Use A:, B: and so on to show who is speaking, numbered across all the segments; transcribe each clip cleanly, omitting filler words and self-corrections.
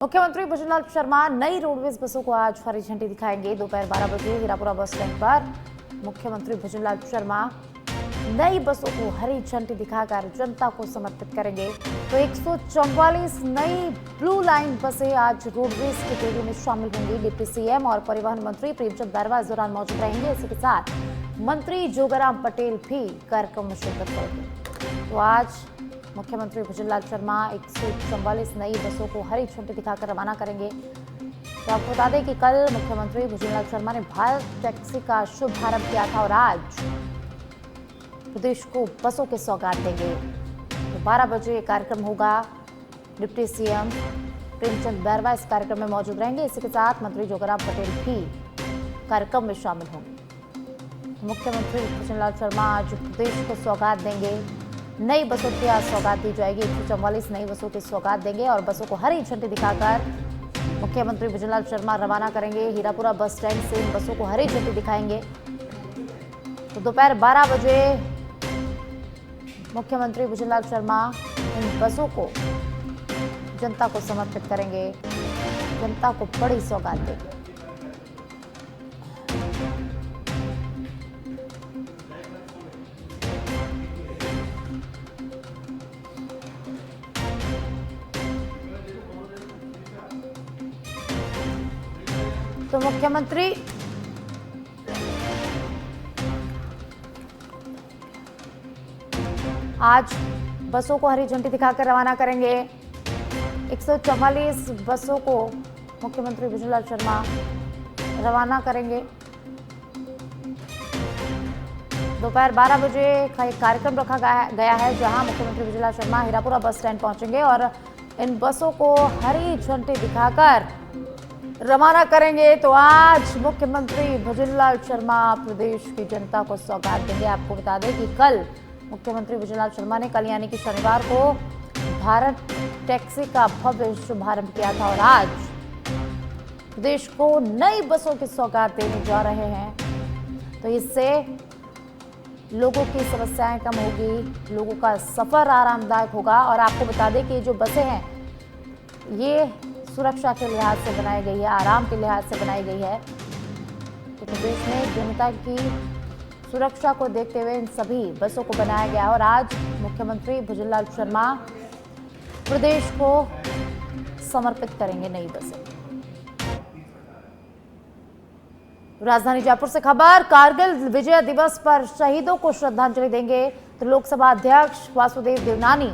A: मुख्यमंत्री भुजनलाल शर्मा नई रोडवेज बसों को आज हरी झंडी दिखाएंगे। दोपहर 12 बजे हीरापुरा बस स्टैंड पर मुख्यमंत्री भुजनलाल शर्मा नई बसों को हरी झंडी दिखाकर जनता को समर्पित करेंगे। तो 144 नई ब्लू लाइन बसें आज रोडवेज की टेली में शामिल होंगी। डिप्टी सीएम और परिवहन मंत्री प्रेमचंद बैरवा इस दौरान मौजूद रहेंगे। इसी के साथ मंत्री जोगाराम पटेल भी कार्यक्रम में शिरकत करेंगे। तो आज मुख्यमंत्री भुजनलाल शर्मा 144 नई बसों को हरी झंडी दिखाकर रवाना करेंगे। तो आपको बता दें कि कल मुख्यमंत्री भुजनलाल शर्मा ने भारत टैक्सी का शुभारंभ किया था और आज प्रदेश को बसों के सौगात देंगे। तो 12 बजे कार्यक्रम होगा। डिप्टी सीएम प्रेमचंद बैरवा इस कार्यक्रम में मौजूद रहेंगे। इसी के साथ मंत्री जोगाराम पटेल भी कार्यक्रम में शामिल होंगे। मुख्यमंत्री भुजनलाल शर्मा आज प्रदेश को सौगात देंगे। नई बसों की आज सौगात दी जाएगी। 144 नई बसों की सौगात देंगे और बसों को हरी झंडी दिखाकर मुख्यमंत्री भुजनलाल शर्मा रवाना करेंगे। हीरापुरा बस स्टैंड से इन बसों को हरी झंडी दिखाएंगे। तो दोपहर 12 बजे मुख्यमंत्री भुजनलाल शर्मा इन बसों को जनता को समर्पित करेंगे। जनता को बड़ी सौगात देंगे। तो मुख्यमंत्री आज बसों को हरी झंडी दिखाकर रवाना करेंगे। 144 बसों को मुख्यमंत्री भुजनलाल शर्मा रवाना करेंगे। दोपहर 12 बजे का एक कार्यक्रम रखा गया है जहां मुख्यमंत्री भुजनलाल शर्मा हीरापुरा बस स्टैंड पहुंचेंगे और इन बसों को हरी झंडी दिखाकर रवाना करेंगे। तो आज मुख्यमंत्री भुजनलाल शर्मा प्रदेश की जनता को सौगात देंगे। आपको बता दें कि कल मुख्यमंत्री भुजनलाल शर्मा ने कल यानी कि शनिवार को भारत टैक्सी का भव्य शुभारंभ किया था और आज प्रदेश को नई बसों की सौगात देने जा रहे हैं। तो इससे लोगों की समस्याएं कम होगी, लोगों का सफर आरामदायक होगा। और आपको बता दें कि ये जो बसें हैं ये सुरक्षा के लिहाज से बनाई गई है, आराम के लिहाज से बनाई गई है। तो प्रदेश में जनता की सुरक्षा को देखते हुए इन सभी बसों को बनाया गया और आज मुख्यमंत्री भुजनलाल शर्मा प्रदेश को समर्पित करेंगे नई बसें। राजधानी जयपुर से खबर, कारगिल विजय दिवस पर शहीदों को श्रद्धांजलि देंगे। तो लोकसभा अध्यक्ष वासुदेव देवनानी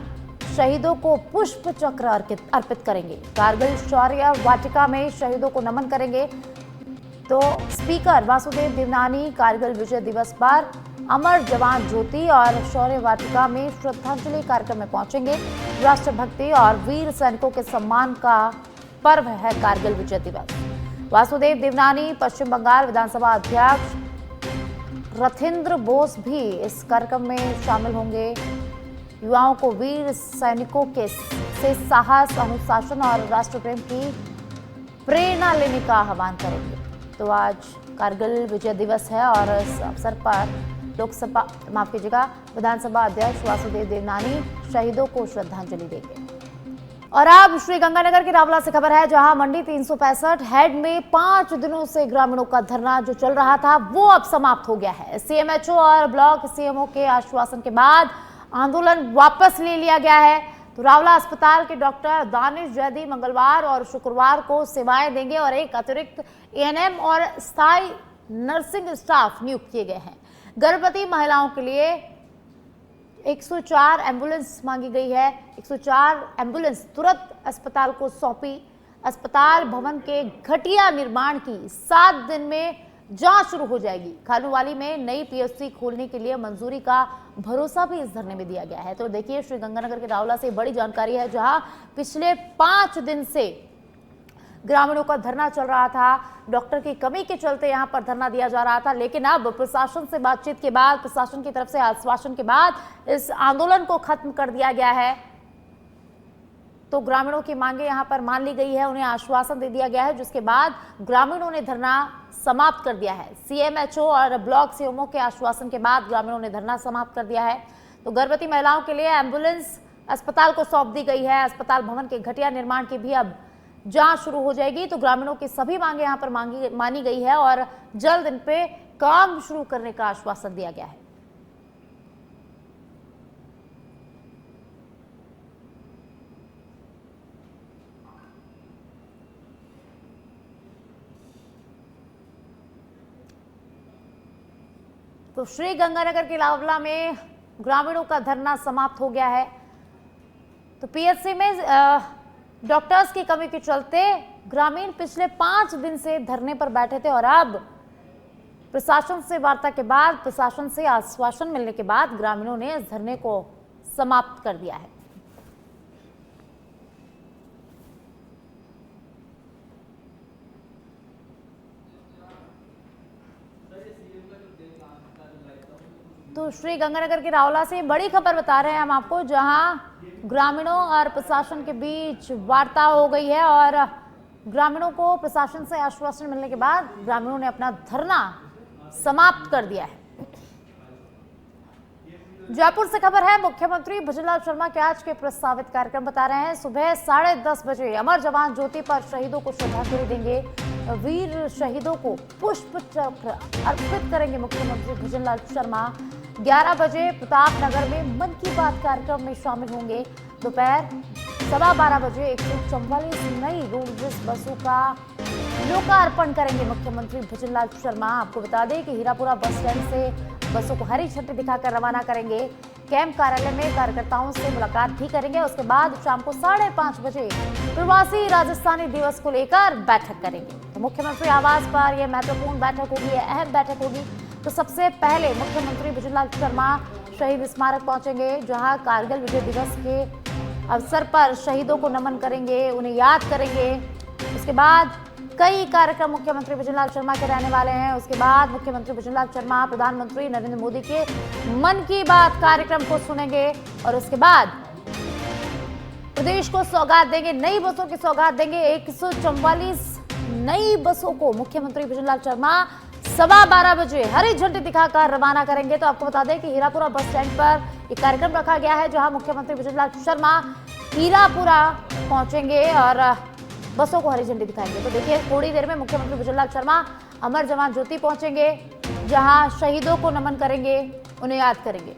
A: शहीदों को पुष्प चक्र अर्पित करेंगे। कारगिल शौर्य वाटिका में शहीदों को नमन करेंगे। तो स्पीकर वासुदेव देवनानी कारगिल विजय दिवस पर अमर जवान ज्योति और शौर्य वाटिका में श्रद्धांजलि कार्यक्रम में पहुंचेंगे। राष्ट्रभक्ति और वीर सैनिकों के सम्मान का पर्व है कारगिल विजय दिवस। वासुदेव देवनानी पश्चिम बंगाल विधानसभा अध्यक्ष रथिंद्र बोस भी इस कार्यक्रम में शामिल होंगे। युवाओं को वीर सैनिकों से साहस, अनुशासन और राष्ट्र प्रेम की प्रेरणा लेने का आह्वान करेंगे। तो आज कारगिल विजय दिवस है और इस अवसर पर विधानसभा अध्यक्ष वासुदेव देवनानी शहीदों को श्रद्धांजलि देंगे। और अब श्रीगंगानगर के रावला से खबर है जहां मंडी 365 हेड में 5 दिनों से ग्रामीणों का धरना जो चल रहा था वो अब समाप्त हो गया है। सीएमएचओ और ब्लॉक सीएमओ के आश्वासन के बाद आंदोलन वापस ले लिया गया है। तो रावला अस्पताल के डॉक्टर दानिश जैदी मंगलवार और शुक्रवार को सेवाएं देंगे और एक अतिरिक्त एएनएम और स्थायी नर्सिंग स्टाफ नियुक्त किए गए हैं। गर्भवती महिलाओं के लिए 104 एम्बुलेंस मांगी गई है। 104 एम्बुलेंस तुरंत अस्पताल को सौंपी। अस्पताल भवन के घटिया निर्माण की 7 दिन में जांच शुरू हो जाएगी। खालूवाली में नई पीएचसी खोलने के लिए मंजूरी का भरोसा भी इस धरने में दिया गया है। तो देखिए श्रीगंगानगर के रावला से बड़ी जानकारी है जहां पिछले 5 दिन से ग्रामीणों का धरना चल रहा था। डॉक्टर की कमी के चलते यहां पर धरना दिया जा रहा था, लेकिन अब प्रशासन से बातचीत के बाद, प्रशासन की तरफ से आश्वासन के बाद इस आंदोलन को खत्म कर दिया गया है। तो ग्रामीणों की मांगे यहां पर मान ली गई है, उन्हें आश्वासन दे दिया गया है, जिसके बाद ग्रामीणों ने धरना समाप्त कर दिया है। सीएमएचओ और ब्लॉक सीएमओ के आश्वासन के बाद ग्रामीणों ने धरना समाप्त कर दिया है। तो गर्भवती महिलाओं के लिए एम्बुलेंस अस्पताल को सौंप दी गई है। अस्पताल भवन के घटिया निर्माण की भी अब जांच शुरू हो जाएगी। तो ग्रामीणों की सभी मांगे यहां पर मानी गई है और जल्द इन पे काम शुरू करने का आश्वासन दिया गया है। तो श्री गंगानगर के लावला में ग्रामीणों का धरना समाप्त हो गया है। तो पीएचसी में डॉक्टर्स की कमी के चलते ग्रामीण पिछले 5 दिन से धरने पर बैठे थे और अब प्रशासन से वार्ता के बाद, प्रशासन से आश्वासन मिलने के बाद ग्रामीणों ने इस धरने को समाप्त कर दिया है। तो श्री गंगानगर के रावला से बड़ी खबर बता रहे हैं हम आपको, जहां ग्रामीणों और प्रशासन के बीच वार्ता हो गई है और ग्रामीणों को प्रशासन से आश्वासन मिलने के बाद ग्रामीणों ने अपना धरना समाप्त कर दिया है। जयपुर से खबर है, मुख्यमंत्री भजनलाल शर्मा के आज के प्रस्तावित कार्यक्रम बता रहे हैं। सुबह 10:30 बजे अमर जवान ज्योति पर शहीदों को श्रद्धांजलि देंगे। वीर शहीदों को पुष्प चक्र अर्पित करेंगे मुख्यमंत्री भजनलाल शर्मा। 11 बजे प्रताप नगर में मन की बात कार्यक्रम में शामिल होंगे। दोपहर 12:15 बजे 144 नई रोडवेज बसों का लोकार्पण करेंगे मुख्यमंत्री भजनलाल शर्मा। आपको बता दें कि हीरापुरा बस स्टैंड से बसों को हरी झंडी दिखाकर रवाना करेंगे। कैंप कार्यालय में कार्यकर्ताओं से मुलाकात भी करेंगे। उसके बाद शाम को 5:30 बजे प्रवासी राजस्थानी दिवस को लेकर बैठक करेंगे। तो मुख्यमंत्री आवास पर यह महत्वपूर्ण बैठक होगी, यह अहम बैठक होगी। तो सबसे पहले मुख्यमंत्री भजनलाल शर्मा शहीद स्मारक पहुंचेंगे, जहां कारगिल विजय दिवस के अवसर पर शहीदों को नमन करेंगे, उन्हें याद करेंगे। उसके बाद कई कार्यक्रम मुख्यमंत्री भजनलाल शर्मा के रहने वाले हैं। उसके बाद मुख्यमंत्री भजनलाल शर्मा प्रधानमंत्री नरेंद्र मोदी के मन की बात कार्यक्रम को सुनेंगे और उसके बाद प्रदेश को सौगात देंगे, नई बसों की सौगात देंगे। 144 नई बसों को मुख्यमंत्री भजनलाल शर्मा 12:15 बजे हरी झंडी दिखाकर रवाना करेंगे। तो आपको बता दें कि हीरापुरा बस स्टैंड पर एक कार्यक्रम रखा गया है, जहां मुख्यमंत्री भजनलाल शर्मा हीरापुरा पहुंचेंगे और बसों को हरी झंडी दिखाएंगे। तो देखिए, थोड़ी देर में मुख्यमंत्री भजनलाल शर्मा अमर जवान ज्योति पहुंचेंगे, जहां शहीदों को नमन करेंगे, उन्हें याद करेंगे।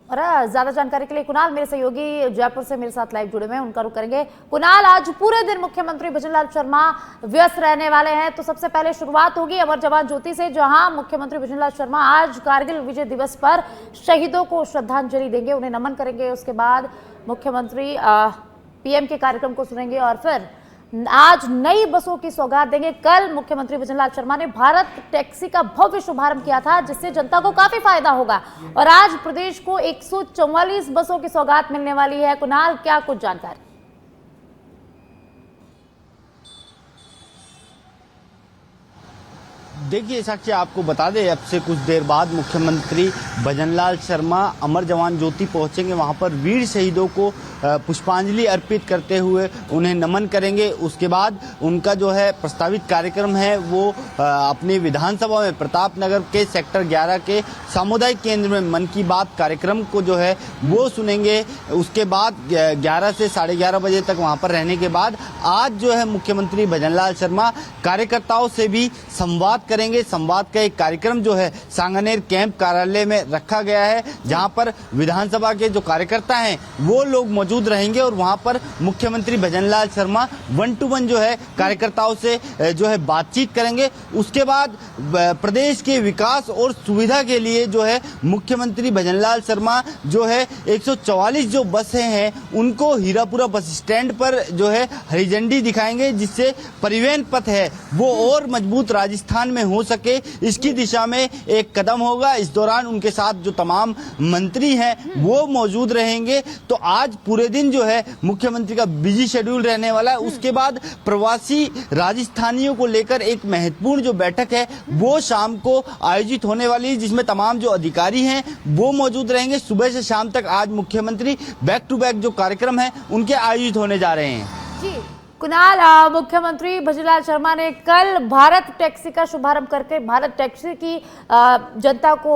A: और ज्यादा जानकारी के लिए कुणाल, मेरे सहयोगी जयपुर से मेरे साथ लाइव जुड़े हुए हैं, उनका रुख करेंगे। कुणाल, आज पूरे दिन मुख्यमंत्री भजनलाल शर्मा व्यस्त रहने वाले हैं। तो सबसे पहले शुरुआत होगी अमर जवान ज्योति से, जहां मुख्यमंत्री भजनलाल शर्मा आज कारगिल विजय दिवस पर शहीदों को श्रद्धांजलि देंगे, उन्हें नमन करेंगे। उसके बाद मुख्यमंत्री पीएम के कार्यक्रम को सुनेंगे और फिर आज नई बसों की सौगात देंगे। कल मुख्यमंत्री भजनलाल शर्मा ने भारत टैक्सी का भव्य शुभारंभ किया था, जिससे जनता को काफी फायदा होगा और आज प्रदेश को 144 बसों की सौगात मिलने वाली है। कुणाल, क्या कुछ जानकारी?
B: देखिए साक्षी, आपको बता दें, अब से कुछ देर बाद मुख्यमंत्री भजनलाल शर्मा अमर जवान ज्योति पहुंचेंगे। वहां पर वीर शहीदों को पुष्पांजलि अर्पित करते हुए उन्हें नमन करेंगे। उसके बाद उनका जो है प्रस्तावित कार्यक्रम है वो अपनी विधानसभा में प्रताप नगर के सेक्टर 11 के सामुदायिक केंद्र में मन की बात कार्यक्रम को जो है वो सुनेंगे। उसके बाद 11 से 11:30 बजे तक वहां पर रहने के बाद आज जो है मुख्यमंत्री भजनलाल शर्मा कार्यकर्ताओं से भी संवाद करेंगे। संवाद का एक कार्यक्रम जो है सांगानेर कैंप कार्यालय में रखा गया है, जहां पर विधानसभा के जो कार्यकर्ता हैं वो लोग मौजूद रहेंगे और वहां पर मुख्यमंत्री भजनलाल शर्मा 1-to-1 जो है कार्यकर्ताओं से जो है बातचीत करेंगे। उसके बाद प्रदेश के विकास और सुविधा के लिए जो है मुख्यमंत्री भजनलाल शर्मा जो है 144 जो बसें हैं उनको हीरापुरा बस स्टैंड पर जो है हरी झंडी दिखाएंगे, जिससे परिवहन पथ है वो और मजबूत राजस्थान में हो सके, इसकी दिशा में एक कदम होगा। इस दौरान उनके साथ जो तमाम मंत्री हैं वो मौजूद रहेंगे। तो आज पूरे दिन जो है मुख्यमंत्री का बिजी शेड्यूल रहने वाला है। उसके बाद प्रवासी राजस्थानियों को लेकर एक महत्वपूर्ण जो बैठक है वो शाम को आयोजित होने वाली है, जिसमें तमाम जो अधिकारी हैं वो मौजूद रहेंगे। सुबह से शाम तक आज मुख्यमंत्री बैक टू बैक जो कार्यक्रम है उनके आयोजित होने जा रहे हैं।
A: जी कुणाल, मुख्यमंत्री भजनलाल शर्मा ने कल भारत टैक्सी का शुभारंभ करके भारत टैक्सी की जनता को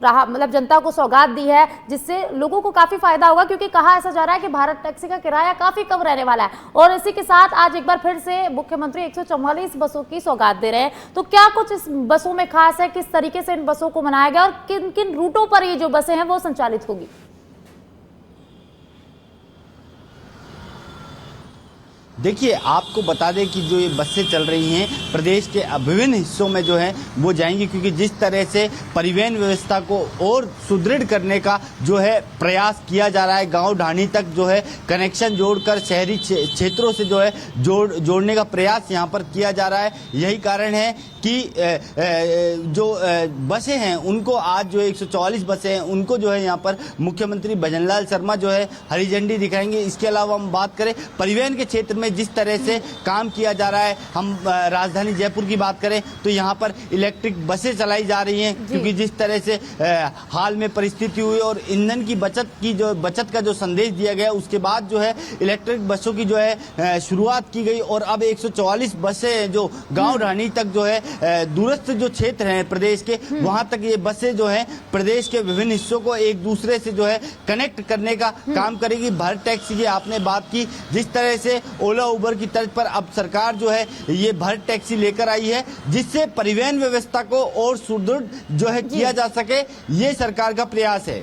A: मतलब जनता को सौगात दी है, जिससे लोगों को काफी फायदा होगा, क्योंकि कहा ऐसा जा रहा है कि भारत टैक्सी का किराया काफी कम रहने वाला है। और इसी के साथ आज एक बार फिर से मुख्यमंत्री 144 बसों की सौगात दे रहे हैं। तो क्या कुछ इस बसों में खास है, किस तरीके से इन बसों को मनाया गया और किन किन रूटों पर ये जो बसें हैं वो संचालित होगी?
B: देखिए, आपको बता दें कि जो ये बसें चल रही हैं प्रदेश के विभिन्न हिस्सों में जो है वो जाएंगी, क्योंकि जिस तरह से परिवहन व्यवस्था को और सुदृढ़ करने का जो है प्रयास किया जा रहा है, गांव ढाणी तक जो है कनेक्शन जोड़कर शहरी क्षेत्रों से जो है जोड़ने का प्रयास यहां पर किया जा रहा है। यही कारण है कि जो बसें हैं उनको आज जो 144 बसें हैं उनको जो है यहाँ पर मुख्यमंत्री भजनलाल शर्मा जो है हरी झंडी दिखाएंगे। इसके अलावा हम बात करें परिवहन के क्षेत्र में जिस तरह से काम किया जा रहा है, हम राजधानी जयपुर की बात करें तो यहाँ पर इलेक्ट्रिक बसें चलाई जा रही हैं, क्योंकि जिस तरह से हाल में परिस्थिति हुई और ईंधन की बचत का जो संदेश दिया गया, उसके बाद जो है इलेक्ट्रिक बसों की जो है शुरुआत की गई। और अब 144 बसें जो गाँव ढाणी तक जो है दूरस्थ जो क्षेत्र हैं प्रदेश के, वहां तक ये बसें जो हैं प्रदेश के विभिन्न हिस्सों को एक दूसरे से जो है कनेक्ट करने का काम करेगी। भारत टैक्सी की आपने बात की, जिस तरह से ओला उबर की तर्ज पर अब सरकार जो है ये भारत टैक्सी लेकर आई है, जिससे परिवहन व्यवस्था को और सुदृढ़ जो है किया जा सके, ये सरकार का प्रयास है।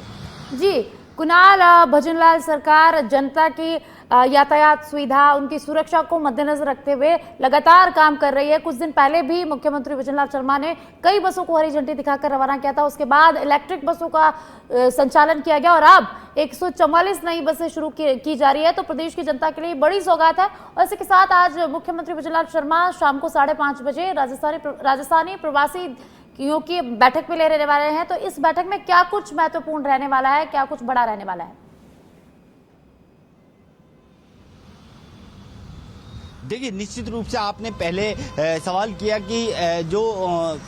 A: जी कुणाल, भजनलाल सरकार जनता की यातायात सुविधा, उनकी सुरक्षा को मद्देनजर रखते हुए लगातार काम कर रही है। कुछ दिन पहले भी मुख्यमंत्री भजनलाल शर्मा ने कई बसों को हरी झंडी दिखाकर रवाना किया था, उसके बाद इलेक्ट्रिक बसों का संचालन किया गया और अब 144 नई बसें शुरू की जा रही है। तो प्रदेश की जनता के लिए बड़ी सौगात है। और इसी के साथ आज मुख्यमंत्री भजनलाल शर्मा शाम को 5:30 बजे राजस्थानी प्रवासी की बैठक में ले रहने वाले हैं। तो इस बैठक में क्या कुछ महत्वपूर्ण रहने वाला है, क्या कुछ बड़ा रहने वाला है?
B: देखिए, निश्चित रूप से आपने पहले सवाल किया कि जो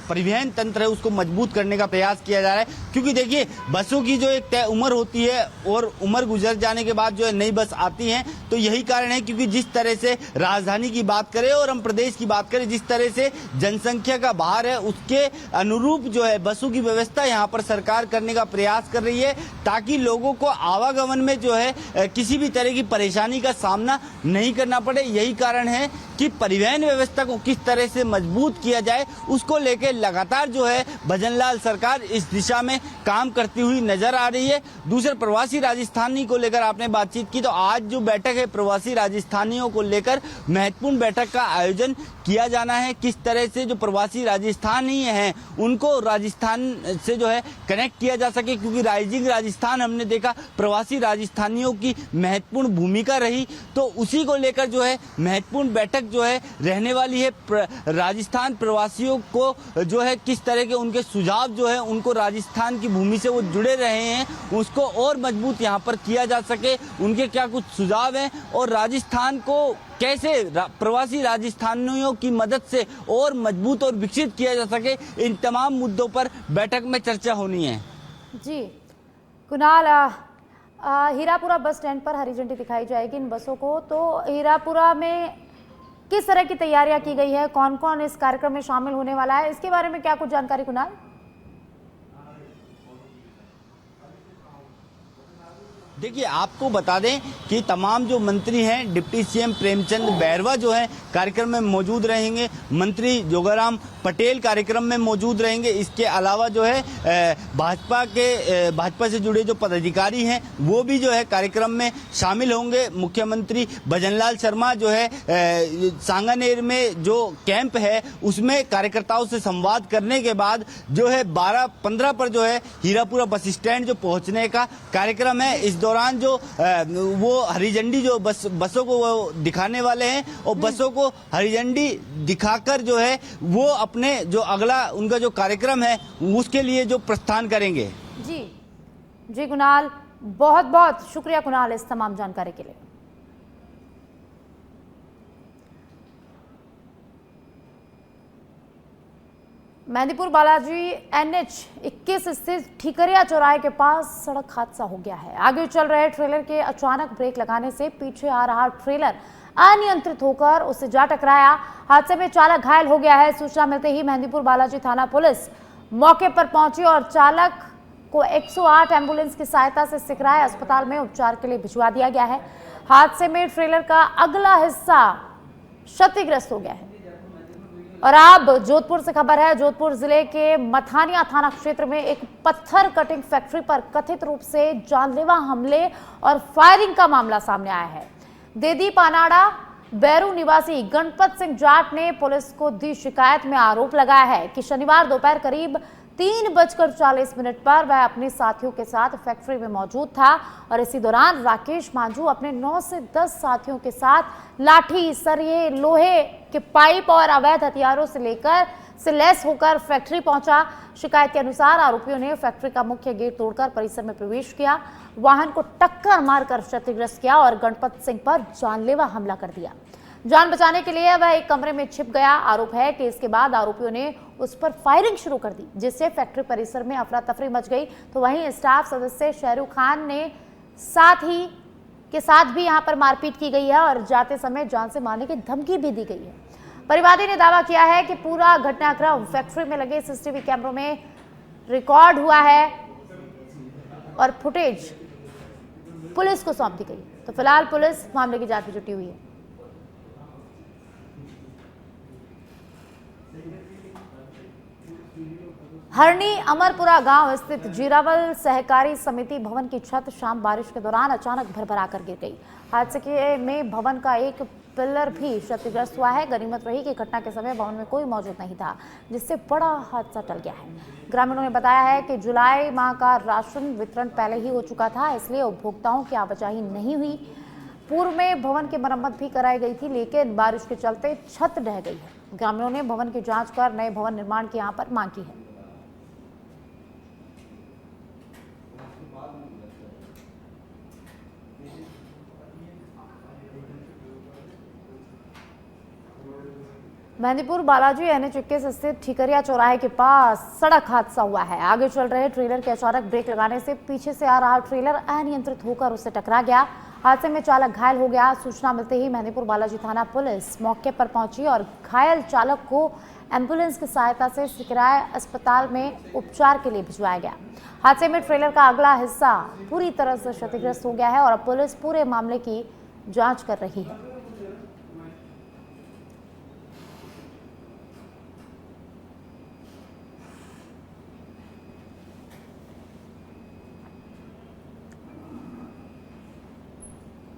B: परिवहन तंत्र है उसको मजबूत करने का प्रयास किया जा रहा है, क्योंकि देखिए बसों की जो एक तय उम्र होती है और उम्र गुजर जाने के बाद जो है नई बस आती है। तो यही कारण है, क्योंकि जिस तरह से राजधानी की बात करें और हम प्रदेश की बात करें, जिस तरह से जनसंख्या का भार है उसके अनुरूप जो है बसों की व्यवस्था यहाँ पर सरकार करने का प्रयास कर रही है, ताकि लोगों को आवागमन में जो है किसी भी तरह की परेशानी का सामना नहीं करना पड़े। यही कारण है कि परिवहन व्यवस्था को किस तरह से मजबूत किया जाए, उसको लेकर लगातार जो है भजनलाल सरकार इस दिशा में काम करती हुई नजर आ रही है। दूसरे प्रवासी राजस्थानी को लेकर आपने बातचीत की, तो आज जो बैठक है प्रवासी राजस्थानियों को लेकर महत्वपूर्ण बैठक का आयोजन किया जाना है। किस तरह से जो प्रवासी राजस्थानी हैं उनको राजस्थान से जो है कनेक्ट किया जा सके, क्योंकि राइजिंग राजस्थान हमने देखा प्रवासी राजस्थानियों की महत्वपूर्ण भूमिका रही। तो उसी को लेकर जो है महत्वपूर्ण बैठक जो है रहने वाली है। राजस्थान प्रवासियों को जो है किस तरह के उनके सुझाव जो है उनको राजस्थान की भूमि से वो जुड़े रहे हैं उसको और मजबूत यहाँ पर किया जा सके, उनके क्या कुछ सुझाव हैं और राजस्थान को कैसे प्रवासी राजस्थानियों की मदद से और मजबूत और विकसित किया जा सके, इन तमाम मुद्दों पर बैठक में चर्चा होनी है।
A: जी कुणाल, हीरापुरा बस स्टैंड पर हरी झंडी दिखाई जाएगी इन बसों को। तो हीरापुरा में किस तरह की तैयारियां की गई है, कौन कौन इस कार्यक्रम में शामिल होने वाला है, इसके बारे में क्या कुछ जानकारी कुणाल?
B: देखिए, आपको बता दें कि तमाम जो मंत्री हैं, डिप्टी सीएम प्रेमचंद बैरवा जो हैं कार्यक्रम में मौजूद रहेंगे, मंत्री जोगाराम पटेल कार्यक्रम में मौजूद रहेंगे। इसके अलावा जो है भाजपा से जुड़े जो पदाधिकारी हैं वो भी जो है कार्यक्रम में शामिल होंगे। मुख्यमंत्री भजनलाल शर्मा जो है सांगानेर में जो कैंप है उसमें कार्यकर्ताओं से संवाद करने के बाद जो है 12-15 पर जो है हीरापुरा बस स्टैंड जो पहुंचने का कार्यक्रम है। इस दौरान जो वो हरी झंडी जो बसों को वो दिखाने वाले हैं और बसों को हरी झंडी दिखाकर जो है वो अपने जो अगला उनका जो कार्यक्रम है उसके लिए जो प्रस्थान करेंगे।
A: जी कुणाल, बहुत बहुत शुक्रिया कुणाल इस तमाम जानकारी के लिए। मेहंदीपुर बालाजी NH-21 स्थित ठीकरिया चौराहे के पास सड़क हादसा हो गया है। आगे चल रहे ट्रेलर के अचानक ब्रेक लगाने से पीछे आ रहा ट्रेलर अनियंत्रित होकर उससे जा टकराया। हादसे में चालक घायल हो गया है। सूचना मिलते ही मेहंदीपुर बालाजी थाना पुलिस मौके पर पहुंची और चालक को 108 एम्बुलेंस की सहायता से सिकराय अस्पताल में उपचार के लिए भिजवा दिया गया है। हादसे में ट्रेलर का अगला हिस्सा क्षतिग्रस्त हो गया है। और अब जोधपुर से खबर है। जोधपुर जिले के मथानिया थाना क्षेत्र में एक पत्थर कटिंग फैक्ट्री पर कथित रूप से जानलेवा हमले और फायरिंग का मामला सामने आया है। देदी पानाड़ा बैरू निवासी गणपत सिंह जाट ने पुलिस को दी शिकायत में आरोप लगाया है कि शनिवार दोपहर करीब 3:40 पर वह अपने साथियों के साथ फैक्ट्री में मौजूद था और इसी दौरान राकेश मांझू अपने 9 से 10 साथियों के साथ लाठी, सरिये, लोहे के पाइप और अवैध हथियारों से लैस होकर फैक्ट्री पहुंचा। शिकायत के अनुसार आरोपियों ने फैक्ट्री का मुख्य गेट तोड़कर परिसर में प्रवेश किया, वाहन को टक्कर मारकर क्षतिग्रस्त किया और गणपत सिंह पर जानलेवा हमला कर दिया। जान बचाने के लिए वह एक कमरे में छिप गया। आरोप है कि इसके बाद आरोपियों ने उस पर फायरिंग शुरू कर दी, जिससे फैक्ट्री परिसर में अफरा तफरी मच गई। तो वहीं स्टाफ सदस्य शाहरुख खान ने साथ भी यहां पर मारपीट की गई है और जाते समय जान से मारने की धमकी भी दी गई है। परिवादी ने दावा किया है कि पूरा घटनाक्रम फैक्ट्री में लगे सीसीटीवी कैमरों में रिकॉर्ड हुआ है और फुटेज पुलिस को सौंप दी गई। तो फिलहाल पुलिस मामले की जांच में जुटी हुई है। हरणी अमरपुरा गांव स्थित जीरावल सहकारी समिति भवन की छत शाम बारिश के दौरान अचानक भरभरा कर गिर गई। हादसे में भवन का एक पिलर भी क्षतिग्रस्त हुआ है। गनीमत रही कि घटना के समय भवन में कोई मौजूद नहीं था, जिससे बड़ा हादसा टल गया है। ग्रामीणों ने बताया है कि जुलाई माह का राशन वितरण पहले ही हो चुका था, इसलिए उपभोक्ताओं की आवाजाही नहीं हुई। पूर्व में भवन की मरम्मत भी कराई गई थी, लेकिन बारिश के चलते छत ढह गई है। ग्रामीणों ने भवन की जांच कर नए भवन निर्माण की यहाँ पर मांग की है। मेहंदीपुर बालाजी एनएच 21 स्थित ठिकरिया चौराहे के पास सड़क हादसा हुआ है। आगे चल रहे ट्रेलर के अचानक ब्रेक लगाने से पीछे से आ रहा ट्रेलर अनियंत्रित होकर उसे टकरा गया। हादसे में चालक घायल हो गया। सूचना मिलते ही मेहंदीपुर बालाजी थाना पुलिस मौके पर पहुंची और घायल चालक को एम्बुलेंस की सहायता से सिकराय अस्पताल में उपचार के लिए भिजवाया गया। हादसे में ट्रेलर का अगला हिस्सा पूरी तरह से क्षतिग्रस्त हो गया है और पुलिस पूरे मामले की जाँच कर रही है।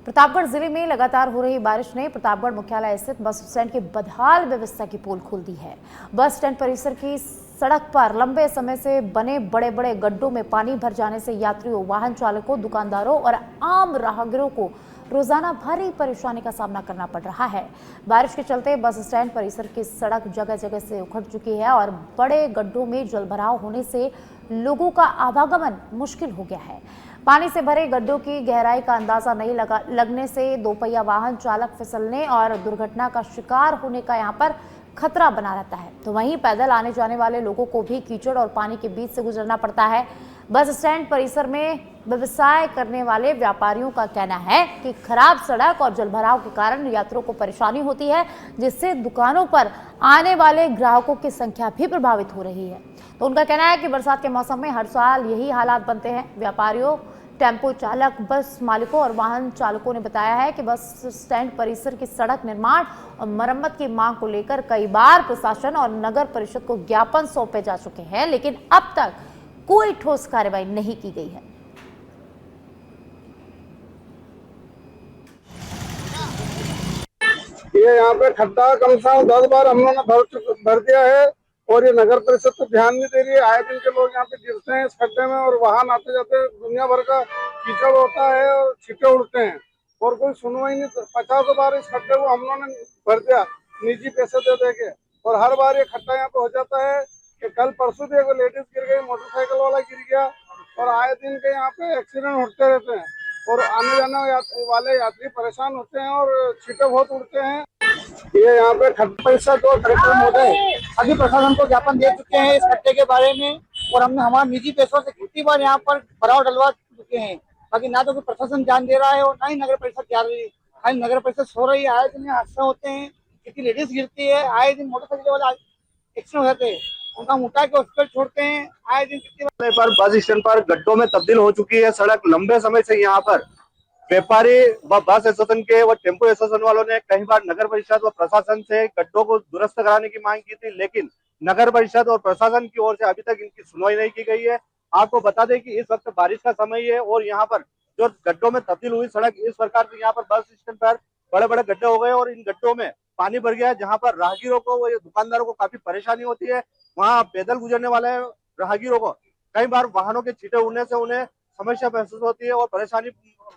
A: प्रतापगढ़ जिले में लगातार हो रही बारिश ने प्रतापगढ़ मुख्यालय स्थित बस स्टैंड की बदहाल व्यवस्था की पोल खोल दी है। बस स्टैंड परिसर की सड़क पर लंबे समय से बने बड़े बड़े गड्ढों में पानी भर जाने से यात्रियों, वाहन चालकों, दुकानदारों और आम राहगीरों को रोजाना भारी परेशानी का सामना करना पड़ रहा है। बारिश के चलते बस स्टैंड परिसर की सड़क जगह जगह से उखड़ चुकी है और बड़े गड्ढों में जलभराव होने से लोगों का आवागमन मुश्किल हो गया है। पानी से भरे गड्ढों की गहराई का अंदाजा नहीं लगने से दोपहिया वाहन चालक फिसलने और दुर्घटना का शिकार होने का यहाँ पर खतरा बना रहता है। तो वहीं पैदल आने जाने वाले लोगों को भी कीचड़ और पानी के बीच से गुजरना पड़ता है। बस स्टैंड परिसर में व्यवसाय करने वाले व्यापारियों का कहना है कि खराब सड़क और जलभराव के कारण यात्रियों को परेशानी होती है, जिससे दुकानों पर आने वाले ग्राहकों की संख्या भी प्रभावित हो रही है। तो उनका कहना है कि बरसात के मौसम में हर साल यही हालात बनते हैं। व्यापारियों, टेम्पो चालक, बस मालिकों और वाहन चालकों ने बताया है कि बस स्टैंड परिसर की सड़क निर्माण और मरम्मत की मांग को लेकर कई बार प्रशासन और नगर परिषद को ज्ञापन सौंपे जा चुके हैं, लेकिन अब तक कोई ठोस कार्रवाई नहीं की गई है।
C: ये यहाँ पे खड्डा कम से कम 10 बार हम लोगों ने भर दिया है और ये नगर परिषद तो ध्यान नहीं दे रही है। आए दिन के लोग यहाँ पे गिरते हैं इस खड्डे में और वाहन आते जाते दुनिया भर का कीचड़ होता है और छींटे उड़ते हैं और कोई सुनवाई नहीं। 50 बार इस खड्डे को हम लोगों ने भर दिया निजी पैसे दे दे के और हर बार ये खड्डा यहाँ पे हो जाता है कि कल परसों भी एक लेडीज गिर गई, मोटरसाइकिल वाला गिर गया और आए दिन के यहाँ पे एक्सीडेंट होते रहते हैं और आने जाने वाले यात्री परेशान होते हैं और छींटे बहुत उड़ते हैं। ये यहाँ पे खड्डा परिषद और कलेक्टर महोदय अभी प्रशासन को ज्ञापन दे चुके हैं इस खड्डे के बारे में और हमने हमारे निजी पैसों से कितनी बार यहाँ पर भराव डलवा चुके हैं, बाकी ना तो कोई प्रशासन ध्यान दे रहा है और ना ही नगर परिषद ध्यान रही है। खाली नगर परिषद सो रही है। आए दिन हादसा होते हैं, कितनी लेडीज गिरती है, आए दिन मोटरसाइकिल वाले एक्सीडेंट हो जाते हैं उनका उठा के उस पर छोड़ते हैं। आए दिन कितनी बार बस स्टैंड पर गड्ढों में तब्दील हो चुकी है सड़क। लंबे समय से यहाँ पर व्यापारी व बस एसोसिएशन के व टेम्पो एसोसिएशन वालों ने कई बार नगर परिषद व प्रशासन से गड्ढों को दुरुस्त कराने की मांग की थी, लेकिन नगर परिषद और प्रशासन की ओर से अभी तक इनकी सुनवाई नहीं की गई है। आपको बता दें कि इस वक्त बारिश का समय है और यहाँ पर जो गड्ढों में तब्दील हुई सड़क इस प्रकार से यहाँ पर बस स्टैंड पर बड़े बड़े गड्ढे हो गए और इन गड्ढों में पानी भर गया, जहाँ पर राहगीरों को व दुकानदारों को काफी परेशानी होती है। वहाँ पैदल गुजरने वाले राहगीरों को कई बार वाहनों के छींटे उड़ने से उन्हें समस्या महसूस होती है और परेशानी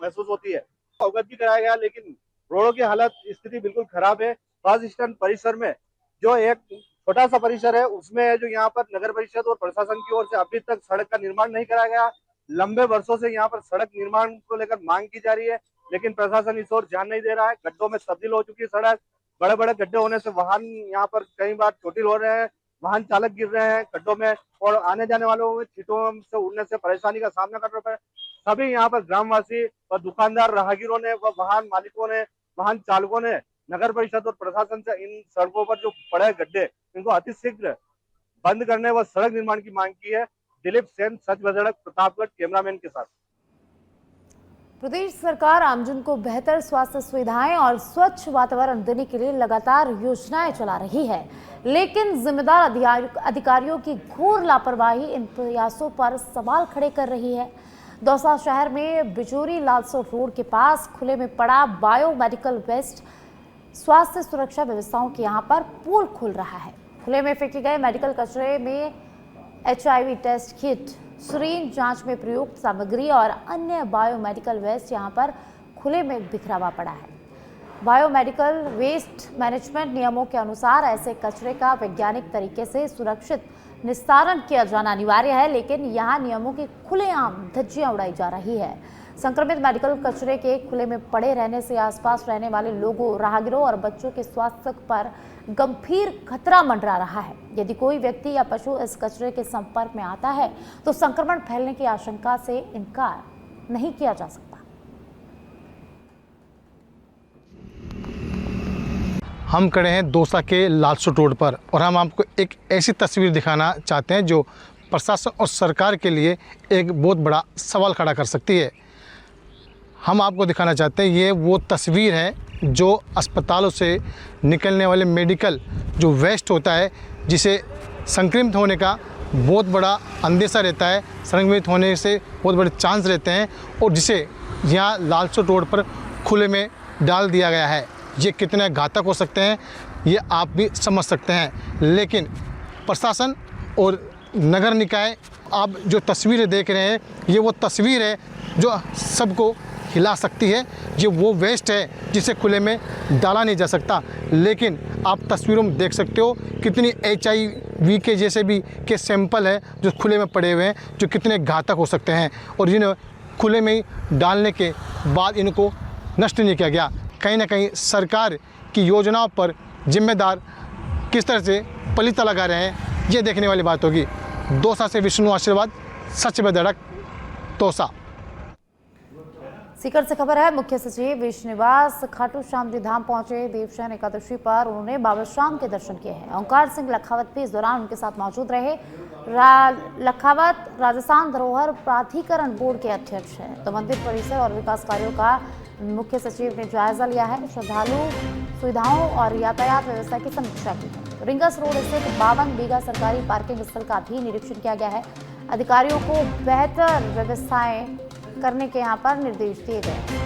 C: महसूस होती है। अवगत भी कराया गया, लेकिन रोडों की हालत स्थिति बिल्कुल खराब है। बस स्टैंड परिसर में जो एक छोटा सा परिसर है उसमें जो यहाँ पर नगर परिषद और प्रशासन की ओर से अभी तक सड़क का निर्माण नहीं कराया गया। लंबे वर्षों से यहाँ पर सड़क निर्माण को लेकर मांग की जा रही है, लेकिन प्रशासन इस ओर ध्यान नहीं दे रहा है। गड्ढों में तब्दील हो चुकी है सड़क। बड़े बड़े गड्ढे होने से वाहन यहाँ पर कई बार चोटिल हो रहे हैं, वाहन चालक गिर रहे हैं गड्ढों में और आने जाने वालों में छींटों से उड़ने से परेशानी का सामना कर रहे हैं। सभी यहाँ पर ग्रामवासी और दुकानदार, राहगीरों ने व वाहन मालिकों ने, वाहन चालकों ने नगर परिषद और प्रशासन से इन सड़कों पर जो पड़े गड्ढे इनको अतिशीघ्र बंद करने व सड़क निर्माण की मांग की है। दिलीप सेन, सच बजड़क, प्रतापगढ़, कैमरामैन के साथ।
A: प्रदेश सरकार आमजन को बेहतर स्वास्थ्य सुविधाएं और स्वच्छ वातावरण देने के लिए लगातार योजनाएं चला रही है, लेकिन जिम्मेदार अधिकारियों की घोर लापरवाही इन प्रयासों पर सवाल खड़े कर रही है। दौसा शहर में बिजोरी लालसो रोड के पास खुले में पड़ा बायोमेडिकल वेस्ट स्वास्थ्य सुरक्षा व्यवस्थाओं के यहाँ पर पोल खुल रहा है। खुले में फेंके गए मेडिकल कचरे में HIV टेस्ट किट, सिरिंज, जांच में प्रयुक्त सामग्री और अन्य बायोमेडिकल वेस्ट यहाँ पर खुले में बिखरा हुआ पड़ा है। बायोमेडिकल वेस्ट मैनेजमेंट नियमों के अनुसार ऐसे कचरे का वैज्ञानिक तरीके से सुरक्षित निस्तारण किया जाना अनिवार्य है, लेकिन यहाँ नियमों की खुलेआम धज्जियां उड़ाई जा रही है। संक्रमित मेडिकल कचरे के खुले में पड़े रहने से आसपास रहने वाले लोगों, राहगीरों और बच्चों के स्वास्थ्य पर गंभीर खतरा मंडरा रहा है। यदि कोई व्यक्ति या पशु इस कचरे के संपर्क में आता है तो संक्रमण फैलने की आशंका से इनकार नहीं किया जा सकता।
D: हम खड़े हैं दौसा के लालसो रोड पर और हम आपको एक ऐसी तस्वीर दिखाना चाहते हैं जो प्रशासन और सरकार के लिए एक बहुत बड़ा सवाल खड़ा कर सकती है। हम आपको दिखाना चाहते हैं ये वो तस्वीर है जो अस्पतालों से निकलने वाले मेडिकल जो वेस्ट होता है, जिसे संक्रमित होने का बहुत बड़ा अंदेशा रहता है, संक्रमित होने से बहुत बड़े चांस रहते हैं और जिसे यहाँ लालसो रोड पर खुले में डाल दिया गया है। ये कितने घातक हो सकते हैं ये आप भी समझ सकते हैं, लेकिन प्रशासन और नगर निकाय, आप जो तस्वीरें देख रहे हैं ये वो तस्वीर है जो सबको हिला सकती है। ये वो वेस्ट है जिसे खुले में डाला नहीं जा सकता, लेकिन आप तस्वीरों में देख सकते हो कितनी HIV के जैसे भी के सैंपल है जो खुले में पड़े हुए हैं, जो कितने घातक हो सकते हैं और जिन्हें खुले में डालने के बाद इनको नष्ट नहीं किया गया। कहीं ना कहीं सरकार की योजनाओं पर जिम्मेदार किस तरह से पलीता लगा रहे हैं ये देखने वाली बात होगी। दौसा से विष्णु आशीर्वाद, सच बजड़क, दौसा।
A: सीकर से खबर है, मुख्य सचिव विश्वनिवास खाटू श्याम जी धाम पहुंचे। देवशयन एकादशी पर उन्होंने बाबा श्याम के दर्शन किए हैं। ओंकार सिंह लखावत भी इस दौरान उनके साथ मौजूद रहे। लखावत राजस्थान धरोहर प्राधिकरण बोर्ड के अध्यक्ष हैं, तो मंदिर परिसर और विकास कार्यों का मुख्य सचिव ने जायजा लिया है। श्रद्धालु सुविधाओं और यातायात व्यवस्था की समीक्षा की है। रिंगस रोड स्थित 52 बीघा सरकारी पार्किंग स्थल का भी निरीक्षण किया गया है। अधिकारियों को बेहतर व्यवस्थाएं करने के यहाँ पर निर्देश दिए गए।